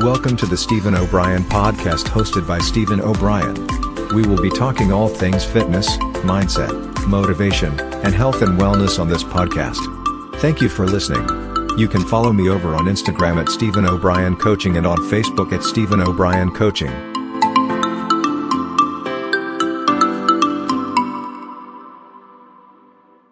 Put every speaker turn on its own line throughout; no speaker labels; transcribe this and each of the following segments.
Welcome to the Stephen O'Brien podcast hosted by Stephen O'Brien. We will be talking all things fitness, mindset, motivation, and health and wellness on this podcast. Thank you for listening. You can follow me over on Instagram at Stephen O'Brien Coaching and on Facebook at Stephen O'Brien Coaching.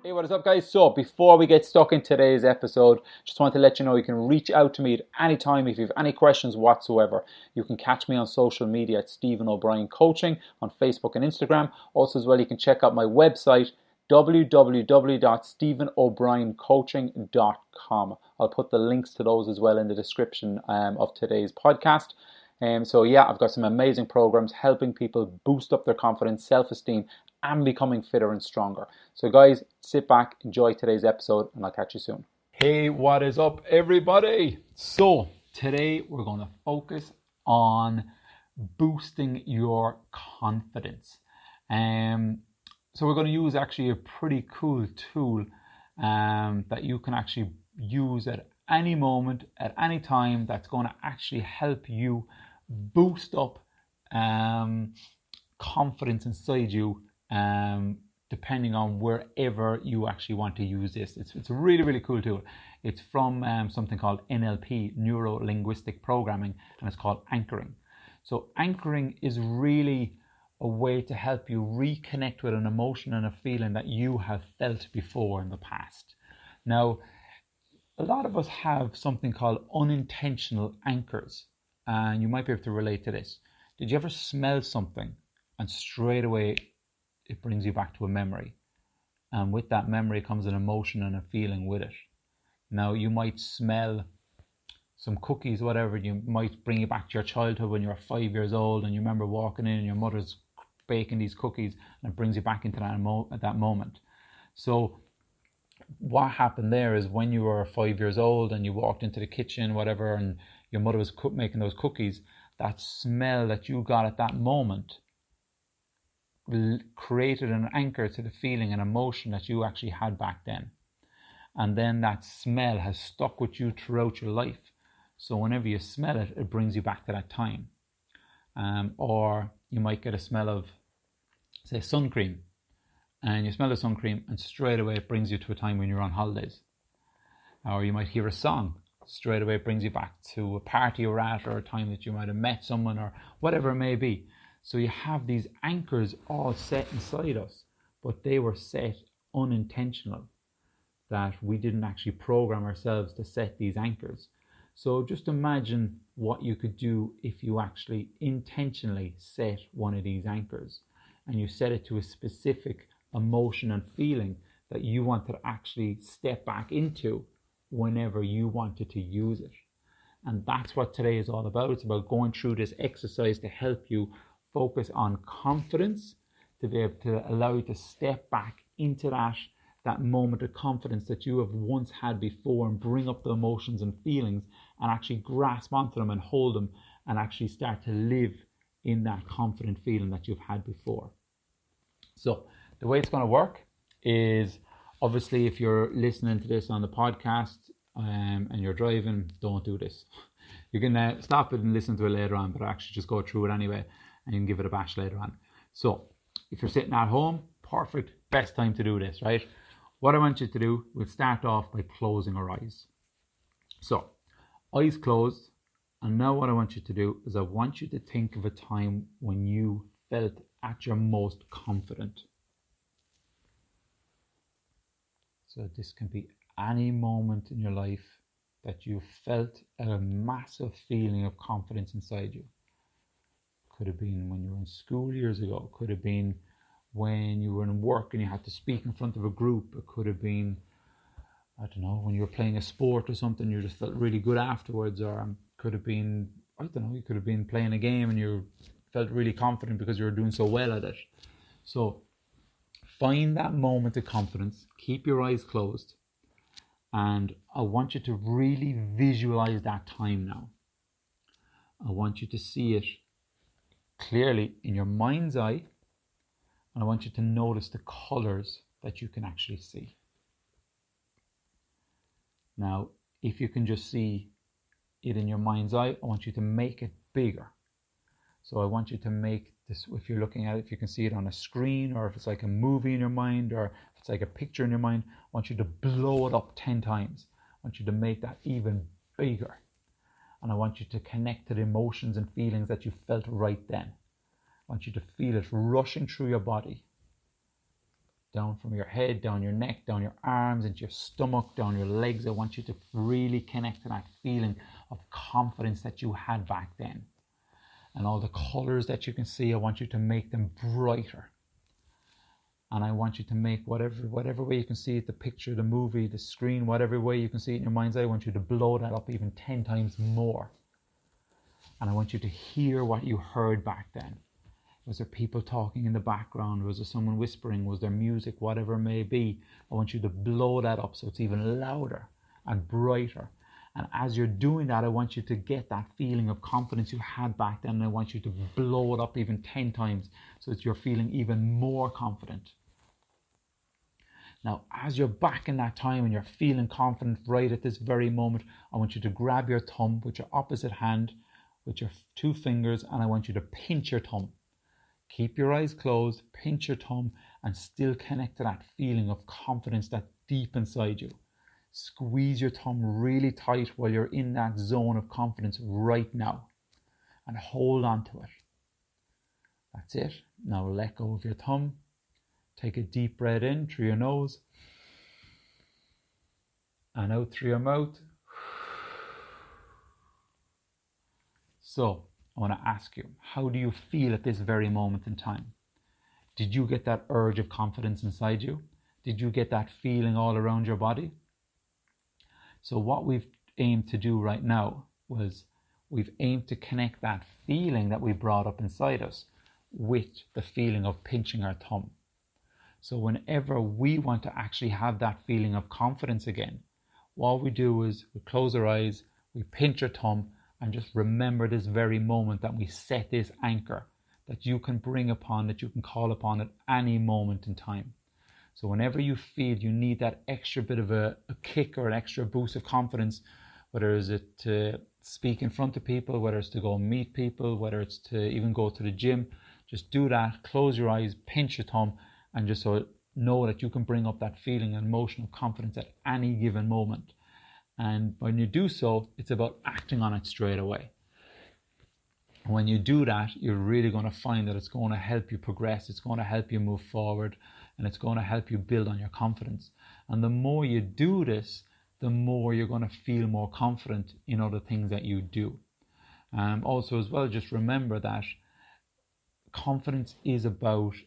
Hey, what is up, guys? So before we get stuck in today's episode, just want to let you know you can reach out to me at any time if you have any questions whatsoever. You can catch me on social media at Stephen O'Brien Coaching on Facebook and Instagram. Also as well, you can check out my website www.stephenobrien.coaching.com. I'll put the links to those as well in the description of today's podcast. So yeah, I've got some amazing programs helping people boost up their confidence, self-esteem, and becoming fitter and stronger. So guys, sit back, enjoy today's episode, and I'll catch you soon. Hey, what is up, everybody? So today we're going to focus on boosting your confidence. So we're going to use actually a pretty cool tool that you can actually use at any moment, at any time, that's going to actually help you boost up confidence inside you, depending on wherever you actually want to use this. It's a really, really cool tool. It's from something called NLP, Neuro-Linguistic Programming, and it's called anchoring. So anchoring is really a way to help you reconnect with an emotion and a feeling that you have felt before in the past. Now, a lot of us have something called unintentional anchors, and you might be able to relate to this. Did you ever smell something and straight away it brings you back to a memory? And with that memory comes an emotion and a feeling with it. Now, you might smell some cookies, whatever, you might bring you back to your childhood when you were 5 years old and you remember walking in and your mother's baking these cookies, and it brings you back into that moment. So what happened there is when you were 5 years old and you walked into the kitchen, whatever, and your mother was making those cookies, that smell that you got at that moment created an anchor to the feeling and emotion that you actually had back then. And then that smell has stuck with you throughout your life. So whenever you smell it, it brings you back to that time. Or you might get a smell of, say, sun cream, and you smell the sun cream and straight away it brings you to a time when you're on holidays. Or you might hear a song, straight away it brings you back to a party you were at, or a time that you might have met someone, or whatever it may be. So you have these anchors all set inside us, but they were set unintentional, that we didn't actually program ourselves to set these anchors. So just imagine what you could do if you actually intentionally set one of these anchors and you set it to a specific emotion and feeling that you want to actually step back into whenever you wanted to use it. And that's what today is all about. It's about going through this exercise to help you focus on confidence, to be able to allow you to step back into that moment of confidence that you have once had before, and bring up the emotions and feelings and actually grasp onto them and hold them and actually start to live in that confident feeling that you've had before. So the way it's going to work is, obviously, if you're listening to this on the podcast and you're driving, don't do this. You can stop it and listen to it later on, but actually just go through it anyway, and you can give it a bash later on. So if you're sitting at home, perfect, best time to do this, right? What I want you to do, we'll start off by closing our eyes. So eyes closed, and now what I want you to do is I want you to think of a time when you felt at your most confident. So this can be any moment in your life that you felt a massive feeling of confidence inside you. Could have been when you were in school years ago. Could have been when you were in work and you had to speak in front of a group. It could have been, I don't know, when you were playing a sport or something, you just felt really good afterwards. Or could have been, I don't know, you could have been playing a game and you felt really confident because you were doing so well at it. So find that moment of confidence, keep your eyes closed, and I want you to really visualize that time now. I want you to see it clearly in your mind's eye, and I want you to notice the colors that you can actually see. Now, if you can just see it in your mind's eye, I want you to make it bigger. So I want you to make this, if you're looking at it, if you can see it on a screen, or if it's like a movie in your mind, or if it's like a picture in your mind, I want you to blow it up 10 times. I want you to make that even bigger. And I want you to connect to the emotions and feelings that you felt right then. I want you to feel it rushing through your body. Down from your head, down your neck, down your arms, into your stomach, down your legs. I want you to really connect to that feeling of confidence that you had back then. And all the colors that you can see, I want you to make them brighter. And I want you to make whatever way you can see it, the picture, the movie, the screen, whatever way you can see it in your mind's eye, I want you to blow that up even 10 times more. And I want you to hear what you heard back then. Was there people talking in the background? Was there someone whispering? Was there music? Whatever it may be. I want you to blow that up so it's even louder and brighter. And as you're doing that, I want you to get that feeling of confidence you had back then. And I want you to blow it up even 10 times so that you're feeling even more confident. Now, as you're back in that time and you're feeling confident right at this very moment, I want you to grab your thumb with your opposite hand, with your 2 fingers, and I want you to pinch your thumb. Keep your eyes closed, pinch your thumb, and still connect to that feeling of confidence that's deep inside you. Squeeze your thumb really tight while you're in that zone of confidence right now. And hold on to it. That's it. Now let go of your thumb. Take a deep breath in through your nose. And out through your mouth. So, I want to ask you, how do you feel at this very moment in time? Did you get that urge of confidence inside you? Did you get that feeling all around your body? So what we've aimed to do right now was we've aimed to connect that feeling that we brought up inside us with the feeling of pinching our thumb. So whenever we want to actually have that feeling of confidence again, what we do is we close our eyes, we pinch our thumb, and just remember this very moment that we set this anchor that you can bring upon, that you can call upon at any moment in time. So whenever you feel you need that extra bit of a kick or an extra boost of confidence, whether it's to speak in front of people, whether it's to go meet people, whether it's to even go to the gym, just do that, close your eyes, pinch your thumb, and just so know that you can bring up that feeling and emotion of confidence at any given moment. And when you do so, it's about acting on it straight away. When you do that, you're really going to find that it's going to help you progress, it's going to help you move forward, and it's going to help you build on your confidence. And the more you do this, the more you're going to feel more confident in other things that you do. Also as well, just remember that confidence is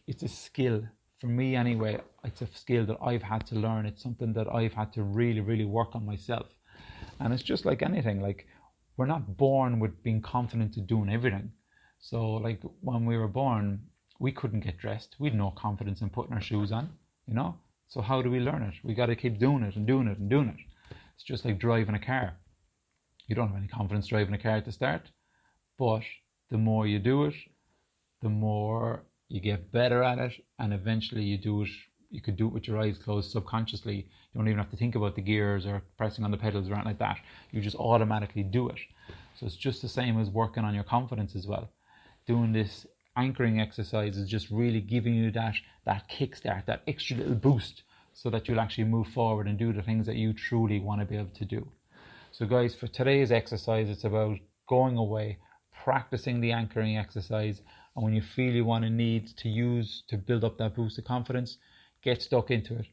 it's a skill. For me anyway, it's a skill that I've had to learn. It's something that I've had to really, really work on myself. And it's just like anything, like we're not born with being confident to doing everything. So like when we were born, we couldn't get dressed. We had no confidence in putting our shoes on, So how do we learn it? We got to keep doing it and doing it and doing it. It's just like driving a car. You don't have any confidence driving a car at the start, but the more you do it, the more you get better at it, and eventually you could do it with your eyes closed subconsciously. You don't even have to think about the gears or pressing on the pedals or anything like that. You just automatically do it. So it's just the same as working on your confidence as well. Doing this anchoring exercise is just really giving you that kickstart, that extra little boost, so that you'll actually move forward and do the things that you truly want to be able to do. So guys, for today's exercise, it's about going away, practicing the anchoring exercise, and when you feel you want to need to use to build up that boost of confidence, get stuck into it,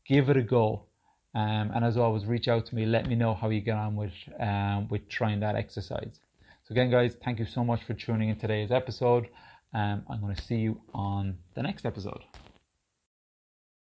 give it a go, and as always, reach out to me, let me know how you get on with trying that exercise. So again guys, thank you so much for tuning in today's episode. I'm going to see you on the next episode.